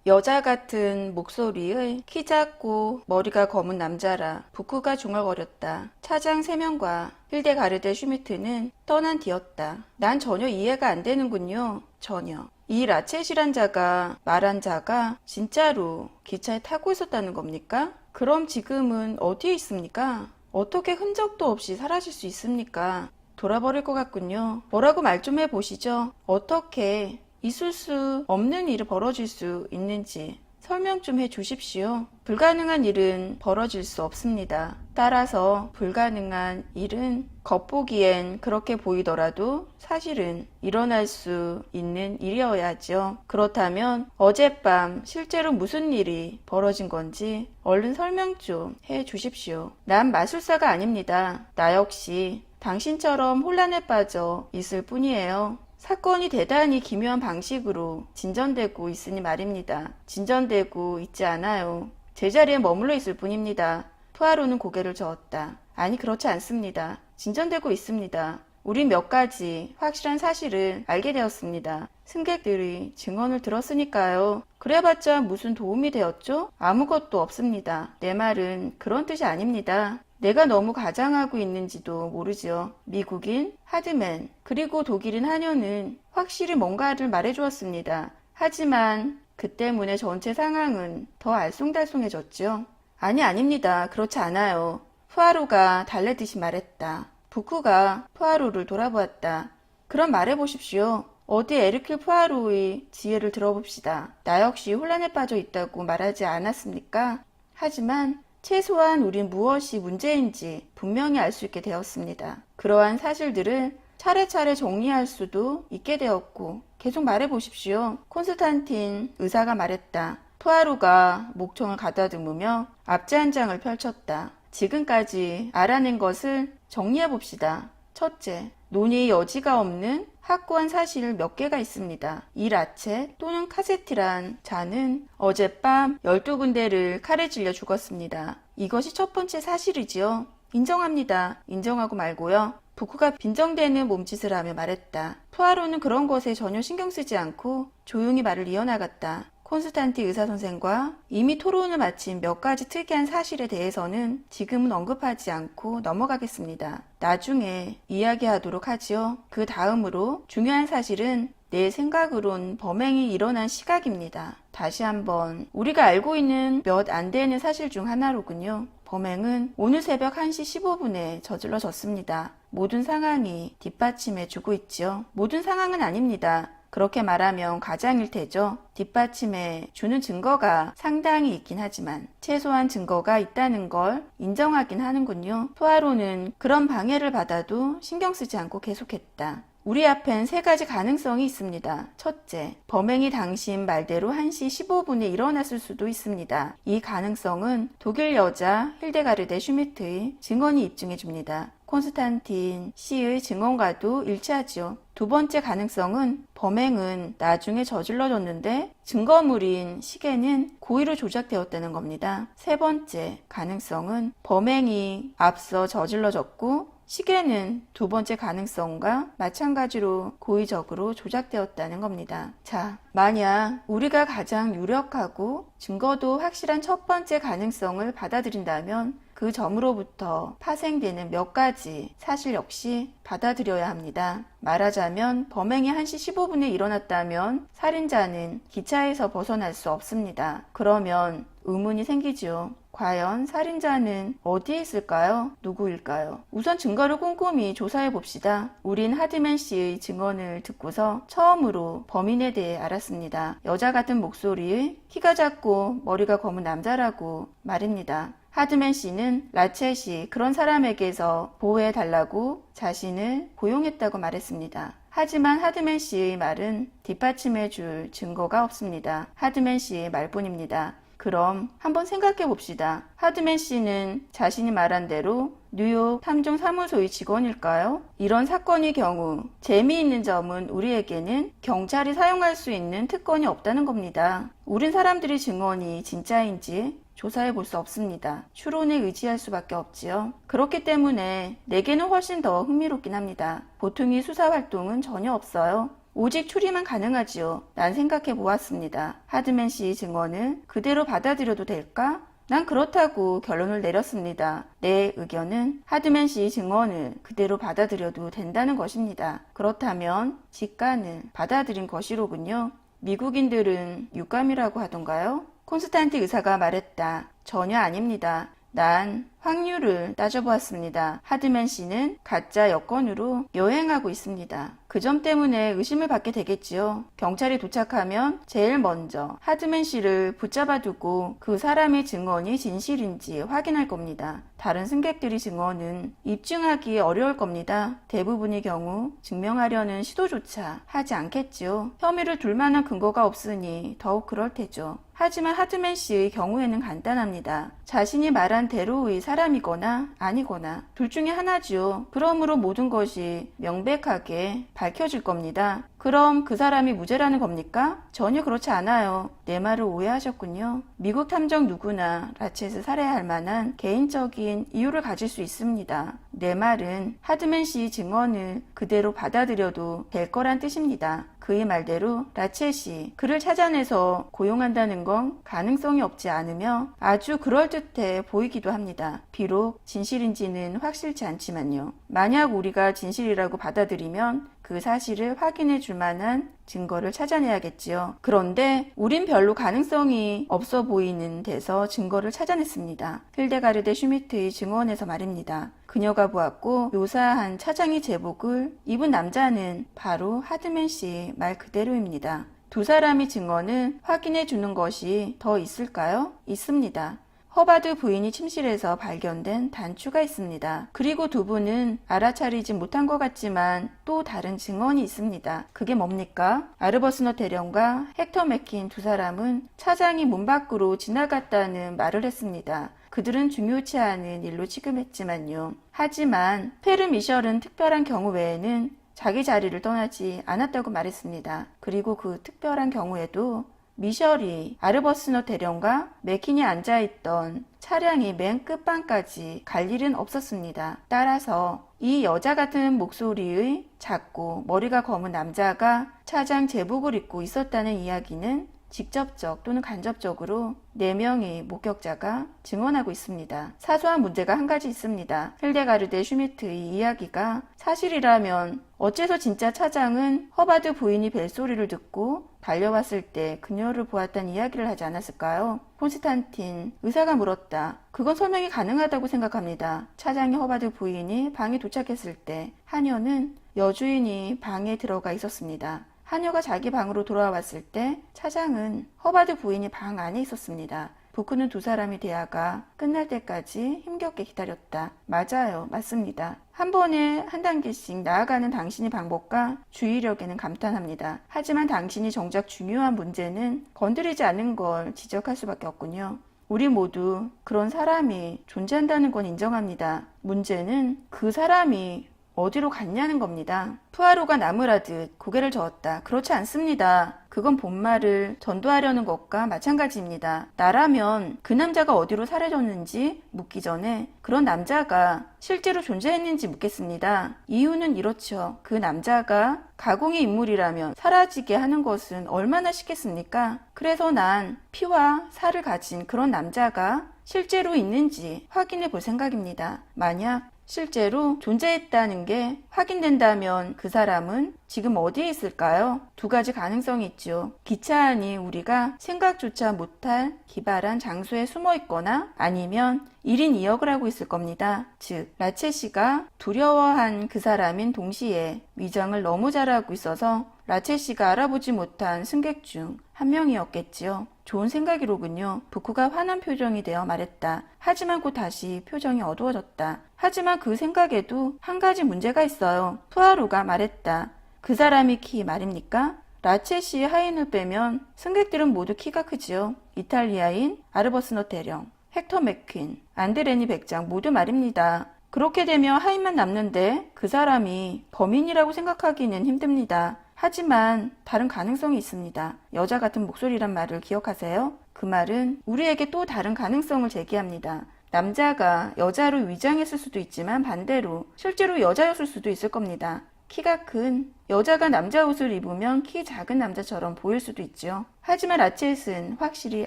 여자 같은 목소리의 키 작고 머리가 검은 남자라 부쿠가 중얼거렸다. 차장 3명과 힐데가르데 슈미트는 떠난 뒤였다. 난 전혀 이해가 안 되는군요. 전혀. 이 라쳇이란 자가 말한 자가 진짜로 기차에 타고 있었다는 겁니까? 그럼 지금은 어디에 있습니까? 어떻게 흔적도 없이 사라질 수 있습니까? 돌아버릴 것 같군요. 뭐라고 말 좀 해보시죠. 어떻게 있을 수 없는 일이 벌어질 수 있는지 설명 좀 해주십시오. 불가능한 일은 벌어질 수 없습니다. 따라서 불가능한 일은 겉보기엔 그렇게 보이더라도 사실은 일어날 수 있는 일이어야죠. 그렇다면 어젯밤 실제로 무슨 일이 벌어진 건지 얼른 설명 좀 해주십시오. 난 마술사가 아닙니다. 나 역시 당신처럼 혼란에 빠져 있을 뿐이에요. 사건이 대단히 기묘한 방식으로 진전되고 있으니 말입니다. 진전되고 있지 않아요. 제자리에 머물러 있을 뿐입니다. 푸아로는 고개를 저었다. 아니, 그렇지 않습니다. 진전되고 있습니다. 우린 몇 가지 확실한 사실을 알게 되었습니다. 승객들이 증언을 들었으니까요. 그래봤자 무슨 도움이 되었죠? 아무것도 없습니다. 내 말은 그런 뜻이 아닙니다. 내가 너무 가장하고 있는지도 모르지요. 미국인, 하드맨, 그리고 독일인 하녀는 확실히 뭔가를 말해주었습니다. 하지만 그 때문에 전체 상황은 더 알쏭달쏭해졌죠. 아니, 아닙니다. 그렇지 않아요. 푸아로가 달래듯이 말했다. 부쿠가 푸아로를 돌아보았다. 그럼 말해보십시오. 어디 에르큘 푸아로의 지혜를 들어봅시다. 나 역시 혼란에 빠져 있다고 말하지 않았습니까? 하지만 최소한 우린 무엇이 문제인지 분명히 알 수 있게 되었습니다. 그러한 사실들을 차례차례 정리할 수도 있게 되었고 계속 말해보십시오. 콘스탄틴 의사가 말했다. 푸아로가 목청을 가다듬으며 앞지 한 장을 펼쳤다. 지금까지 알아낸 것을 정리해봅시다. 첫째, 논의의 여지가 없는 확고한 사실 몇 개가 있습니다. 이 라쳇 또는 카세티란 자는 어젯밤 12군데를 칼에 찔려 죽었습니다. 이것이 첫 번째 사실이지요. 인정합니다. 인정하고 말고요. 부쿠가 빈정대는 몸짓을 하며 말했다. 푸아로는 그런 것에 전혀 신경 쓰지 않고 조용히 말을 이어나갔다. 콘스탄티 의사선생과 이미 토론을 마친 몇 가지 특이한 사실에 대해서는 지금은 언급하지 않고 넘어가겠습니다. 나중에 이야기하도록 하지요. 그 다음으로 중요한 사실은 내 생각으론 범행이 일어난 시각입니다. 다시 한번 우리가 알고 있는 몇 안 되는 사실 중 하나로군요. 범행은 오늘 새벽 1시 15분에 저질러졌습니다. 모든 상황이 뒷받침해 주고 있지요. 모든 상황은 아닙니다. 그렇게 말하면 가장일 테죠. 뒷받침해 주는 증거가 상당히 있긴 하지만 최소한 증거가 있다는 걸 인정하긴 하는군요. 푸아로는 그런 방해를 받아도 신경 쓰지 않고 계속했다. 우리 앞엔 3가지 가능성이 있습니다. 첫째, 범행이 당신 말대로 1시 15분에 일어났을 수도 있습니다. 이 가능성은 독일 여자 힐데가르데 슈미트의 증언이 입증해 줍니다. 콘스탄틴 씨의 증언과도 일치하지요. 두 번째 가능성은 범행은 나중에 저질러졌는데 증거물인 시계는 고의로 조작되었다는 겁니다. 세 번째 가능성은 범행이 앞서 저질러졌고 시계는 두 번째 가능성과 마찬가지로 고의적으로 조작되었다는 겁니다. 자, 만약 우리가 가장 유력하고 증거도 확실한 첫 번째 가능성을 받아들인다면 그 점으로부터 파생되는 몇 가지 사실 역시 받아들여야 합니다. 말하자면 범행이 1시 15분에 일어났다면 살인자는 기차에서 벗어날 수 없습니다. 그러면 의문이 생기죠. 과연 살인자는 어디에 있을까요? 누구일까요? 우선 증거를 꼼꼼히 조사해 봅시다. 우린 하드맨 씨의 증언을 듣고서 처음으로 범인에 대해 알았습니다. 여자 같은 목소리의 키가 작고 머리가 검은 남자라고 말입니다. 하드맨 씨는 라쳇이 그런 사람에게서 보호해달라고 자신을 고용했다고 말했습니다. 하지만 하드맨 씨의 말은 뒷받침해 줄 증거가 없습니다. 하드맨 씨의 말뿐입니다. 그럼 한번 생각해 봅시다. 하드맨 씨는 자신이 말한 대로 뉴욕 탐정사무소의 직원일까요? 이런 사건의 경우 재미있는 점은 우리에게는 경찰이 사용할 수 있는 특권이 없다는 겁니다. 우린 사람들의 증언이 진짜인지 조사해 볼 수 없습니다. 추론에 의지할 수밖에 없지요. 그렇기 때문에 내게는 훨씬 더 흥미롭긴 합니다. 보통의 수사 활동은 전혀 없어요. 오직 추리만 가능하지요. 난 생각해 보았습니다. 하드맨 씨의 증언을 그대로 받아들여도 될까? 난 그렇다고 결론을 내렸습니다. 내 의견은 하드맨 씨의 증언을 그대로 받아들여도 된다는 것입니다. 그렇다면 직관을 받아들인 것이로군요. 미국인들은 육감이라고 하던가요? 콘스탄티 의사가 말했다. 전혀 아닙니다. 난 확률을 따져보았습니다. 하드맨 씨는 가짜 여권으로 여행하고 있습니다. 그 점 때문에 의심을 받게 되겠지요. 경찰이 도착하면 제일 먼저 하드맨 씨를 붙잡아두고 그 사람의 증언이 진실인지 확인할 겁니다. 다른 승객들의 증언은 입증하기 어려울 겁니다. 대부분의 경우 증명하려는 시도조차 하지 않겠지요. 혐의를 둘 만한 근거가 없으니 더욱 그럴 테죠. 하지만 하드맨 씨의 경우에는 간단합니다. 자신이 말한 대로의 사람이거나 아니거나 둘 중에 하나지요. 그러므로 모든 것이 명백하게 밝혀질 겁니다. 그럼 그 사람이 무죄라는 겁니까? 전혀 그렇지 않아요. 내 말을 오해하셨군요. 미국 탐정 누구나 라쳇을 살해할 만한 개인적인 이유를 가질 수 있습니다. 내 말은 하드맨 씨의 증언을 그대로 받아들여도 될 거란 뜻입니다. 그의 말대로 라쳇이 그를 찾아내서 고용한다는 건 가능성이 없지 않으며 아주 그럴듯해 보이기도 합니다. 비록 진실인지는 확실치 않지만요. 만약 우리가 진실이라고 받아들이면 그 사실을 확인해 줄 만한 증거를 찾아내야겠지요. 그런데 우린 별로 가능성이 없어 보이는 데서 증거를 찾아냈습니다. hildegarde 슈미트의 증언에서 말입니다. 그녀가 보았고 묘사한 차장의 제복을 입은 남자는 바로 하드맨 씨의 말 그대로입니다. 두 사람의 증언을 확인해 주는 것이 더 있을까요? 있습니다. 허바드 부인이 침실에서 발견된 단추가 있습니다. 그리고 두 분은 알아차리지 못한 것 같지만 또 다른 증언이 있습니다. 그게 뭡니까? 아르버스너 대령과 헥터 맥킨 두 사람은 차장이 문 밖으로 지나갔다는 말을 했습니다. 그들은 중요치 않은 일로 취급했지만요. 하지만 페르 미셜은 특별한 경우 외에는 자기 자리를 떠나지 않았다고 말했습니다. 그리고 그 특별한 경우에도 미셜이 아르버스너 대령과 맥킨이 앉아있던 차량의 맨 끝방까지 갈 일은 없었습니다. 따라서 이 여자 같은 목소리의 작고 머리가 검은 남자가 차장 제복을 입고 있었다는 이야기는 직접적 또는 간접적으로 4명의 목격자가 증언하고 있습니다. 사소한 문제가 한 가지 있습니다. hildegarde 슈미트의 이야기가 사실이라면 어째서 진짜 차장은 허바드 부인이 벨소리를 듣고 달려왔을 때 그녀를 보았다는 이야기를 하지 않았을까요? 콘스탄틴 의사가 물었다. 그건 설명이 가능하다고 생각합니다. 차장이 허바드 부인이 방에 도착했을 때 하녀는 여주인이 방에 들어가 있었습니다. 하녀가 자기 방으로 돌아왔을 때 차장은 허바드 부인이 방 안에 있었습니다. 부크는 두 사람의 대화가 끝날 때까지 힘겹게 기다렸다. 맞아요. 맞습니다. 한 번에 한 단계씩 나아가는 당신의 방법과 주의력에는 감탄합니다. 하지만 당신이 정작 중요한 문제는 건드리지 않는 걸 지적할 수밖에 없군요. 우리 모두 그런 사람이 존재한다는 건 인정합니다. 문제는 그 사람이 어디로 갔냐는 겁니다. 푸아로가 나무라듯 고개를 저었다. 그렇지 않습니다. 그건 본말을 전도하려는 것과 마찬가지입니다. 나라면 그 남자가 어디로 사라졌는지 묻기 전에 그런 남자가 실제로 존재했는지 묻겠습니다. 이유는 이렇죠. 그 남자가 가공의 인물이라면 사라지게 하는 것은 얼마나 쉽겠습니까? 그래서 난 피와 살을 가진 그런 남자가 실제로 있는지 확인해 볼 생각입니다. 만약 실제로 존재했다는 게 확인된다면 그 사람은 지금 어디에 있을까요? 두 가지 가능성이 있죠. 기차 안이 우리가 생각조차 못할 기발한 장소에 숨어 있거나 아니면 1인 2역을 하고 있을 겁니다. 즉, 라쳇이가 두려워한 그 사람인 동시에 위장을 너무 잘하고 있어서 라쳇이가 알아보지 못한 승객 중 한 명이었겠지요. 좋은 생각이로군요. 부쿠가 화난 표정이 되어 말했다. 하지만 곧 다시 표정이 어두워졌다. 하지만 그 생각에도 한 가지 문제가 있어요. 푸아로가 말했다. 그 사람이 키 말입니까? 라쳇이 하인을 빼면 승객들은 모두 키가 크지요. 이탈리아인 아르버스너 대령, 헥터 맥퀸, 안드레니 백장 모두 말입니다. 그렇게 되면 하인만 남는데 그 사람이 범인이라고 생각하기는 힘듭니다. 하지만 다른 가능성이 있습니다. 여자 같은 목소리란 말을 기억하세요? 그 말은 우리에게 또 다른 가능성을 제기합니다. 남자가 여자로 위장했을 수도 있지만 반대로 실제로 여자였을 수도 있을 겁니다. 키가 큰 여자가 남자 옷을 입으면 키 작은 남자처럼 보일 수도 있죠. 하지만 라첼은 확실히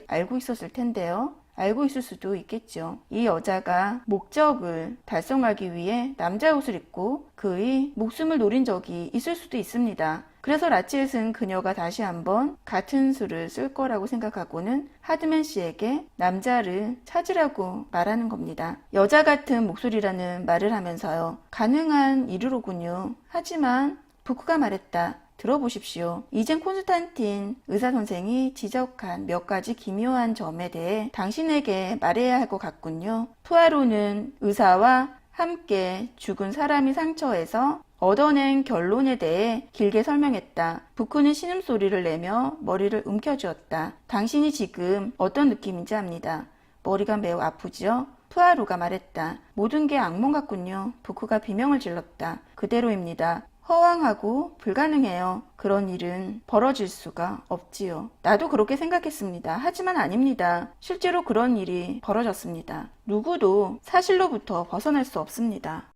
알고 있었을 텐데요. 알고 있을 수도 있겠죠. 이 여자가 목적을 달성하기 위해 남자 옷을 입고 그의 목숨을 노린 적이 있을 수도 있습니다. 그래서 라첼은 그녀가 다시 한번 같은 수를 쓸 거라고 생각하고는 하드맨 씨에게 남자를 찾으라고 말하는 겁니다. 여자 같은 목소리라는 말을 하면서요. 가능한 일으로군요. 하지만 부크가 말했다. 들어보십시오. 이젠 콘스탄틴 의사선생이 지적한 몇 가지 기묘한 점에 대해 당신에게 말해야 할 것 같군요. 푸아로는 의사와 함께 죽은 사람이 상처에서 얻어낸 결론에 대해 길게 설명했다. 부크는 신음소리를 내며 머리를 움켜쥐었다. 당신이 지금 어떤 느낌인지 압니다. 머리가 매우 아프지요? 푸아로가 말했다. 모든 게 악몽 같군요. 부크가 비명을 질렀다. 그대로입니다. 허황하고 불가능해요. 그런 일은 벌어질 수가 없지요. 나도 그렇게 생각했습니다. 하지만 아닙니다. 실제로 그런 일이 벌어졌습니다. 누구도 사실로부터 벗어날 수 없습니다.